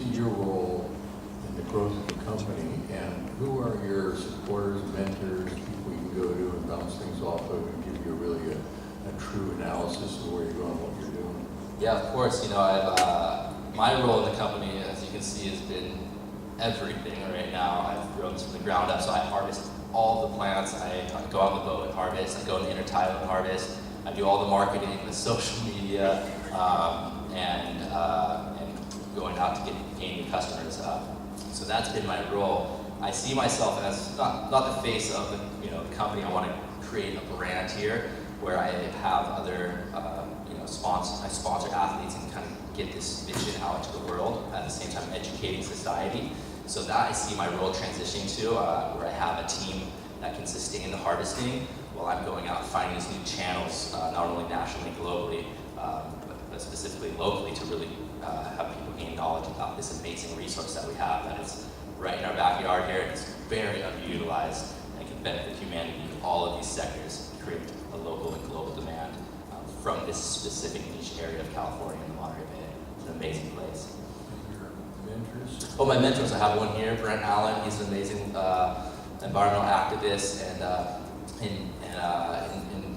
see your role in the growth of the company, and who are your supporters, mentors, people you can go to and bounce things off of and give you really a true analysis of where you're going, what you're doing? Yeah, of course. You know, my role in the company, as you can see, has been everything right now. I've grown this from the ground up, so I harvest all the plants. I go out on the boat and harvest. I go in the intertidal and harvest. I do all the marketing, the social media, and going out to gain new customers. So that's been my role. I see myself as not the face of the company. I want to create a brand here where I have other I sponsor athletes and kind of get this vision out into the world at the same time educating society. So that I see my role transitioning to where I have a team that can sustain the harvesting while I'm going out and finding these new channels, not only nationally, globally, but specifically locally, to really have people gain knowledge about this amazing resource that we have that is right in our backyard here. It's very underutilized and can benefit humanity in all of these sectors, create a local and global demand from this specific niche area of California and the Monterey Bay. It's an amazing place. Your mentors? Oh, my mentors, I have one here, Brent Allen. He's an amazing environmental activist in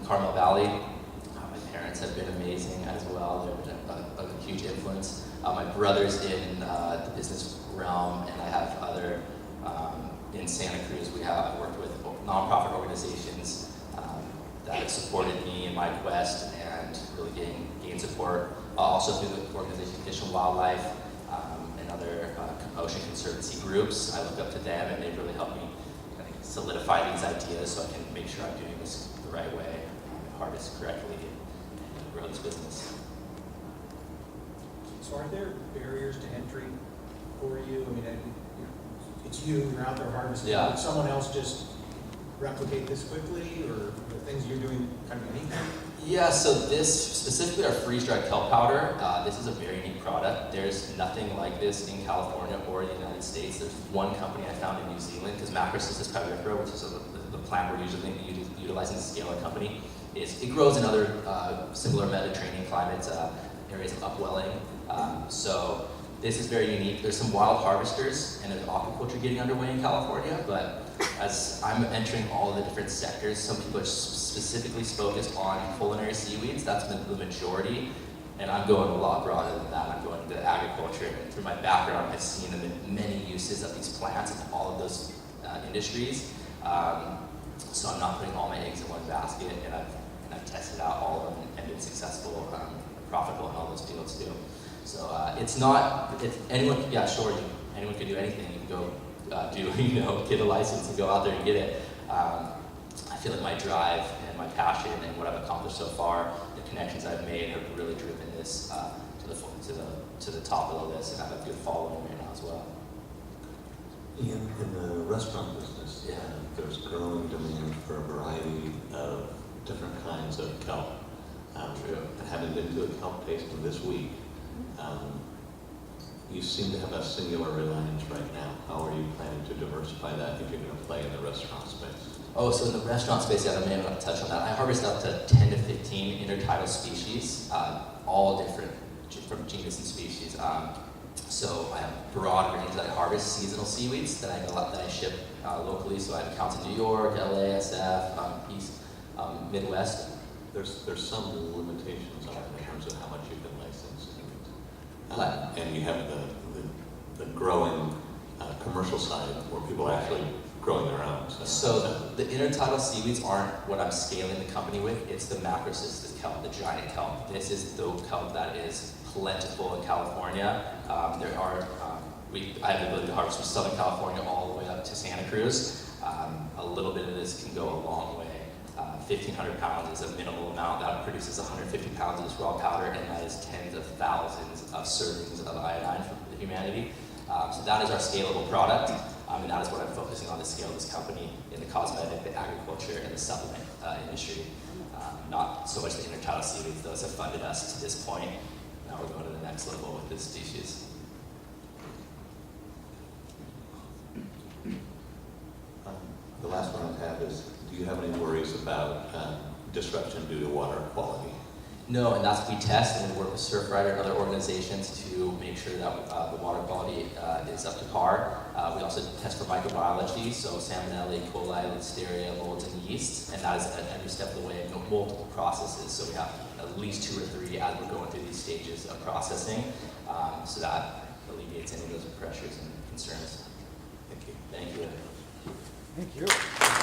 Carmel Valley. My parents have been amazing as well. They've been a huge influence. My brother's in the business realm, and I have other in Santa Cruz. I've worked with nonprofit organizations that have supported me in my quest and really gain support. Also through the organization Fish and Wildlife and other ocean conservancy groups. I look up to them, and they've really helped me kind of solidify these ideas so I can make sure I'm doing this the right way, harvest correctly, and grow this business. So are there barriers to entry for you? I mean, it's you're out there harvesting. Yeah. Would someone else just replicate this quickly, or the things you're doing kind of anything? Yeah, so this, specifically our freeze-dried kelp powder, this is a very unique product. There's nothing like this in California or the United States. There's one company I found in New Zealand, because Macrocystis pyrifera, which is the plant we're usually utilizing to scale our company, it grows in other similar Mediterranean climates, areas of upwelling. So this is very unique. There's some wild harvesters and an aquaculture getting underway in California, but as I'm entering all the different sectors, some people are specifically focused on culinary seaweeds. That's been the majority, and I'm going a lot broader than that. I'm going into agriculture, and through my background, I've seen them in many uses of these plants in all of those industries. So I'm not putting all my eggs in one basket, and I've tested out all of them and been successful, profitable in all those fields too. So anyone can do anything. You can go get a license and go out there and get it. I feel like my drive and my passion and what I've accomplished so far, the connections I've made, have really driven this to the top of the list, and I have a good following right now as well. In the restaurant business, Yeah. There's growing demand for a variety of different kinds of kelp. True. And having been to a kelp tasting this week, you seem to have a singular reliance right now. How are you planning to diversify that if you're going to play in the restaurant space? Oh, so in the restaurant space, I may want to touch on that. I harvest up to 10 to 15 intertidal species, all different from genus and species. So I have a broad range that I harvest, seasonal seaweeds that I ship locally. So I have accounts in New York, LA, SF, East, Midwest. There's some limitations on it in terms of how much you can license, and you have the growing commercial side where people are actually growing their own. So the intertidal seaweeds aren't what I'm scaling the company with. It's the Macrocystis kelp, the giant kelp. This is the kelp that is plentiful in California. I have the ability to harvest from Southern California all the way up to Santa Cruz. A little bit of this can go a long way. 1,500 pounds is a minimal amount. That produces 150 pounds of this raw powder, and that is tens of thousands of servings of iodine for humanity. So that is our scalable product, and that is what I'm focusing on to scale this company in the cosmetic, the agriculture, and the supplement industry. Not so much the intertidal seaweeds. Those have funded us to this point. Now we're going to the next level with this species. The last one I have is, do you have any worries about disruption due to water quality? No, and that's we test and we work with Surfrider and other organizations to make sure that the water quality is up to par. We also test for microbiology, so Salmonella, E. coli, Listeria, molds, and yeast, and that is at every step of the way, multiple processes. So we have at least 2 or 3 as we're going through these stages of processing, so that alleviates any of those pressures and concerns. Thank you. Thank you. Thank you.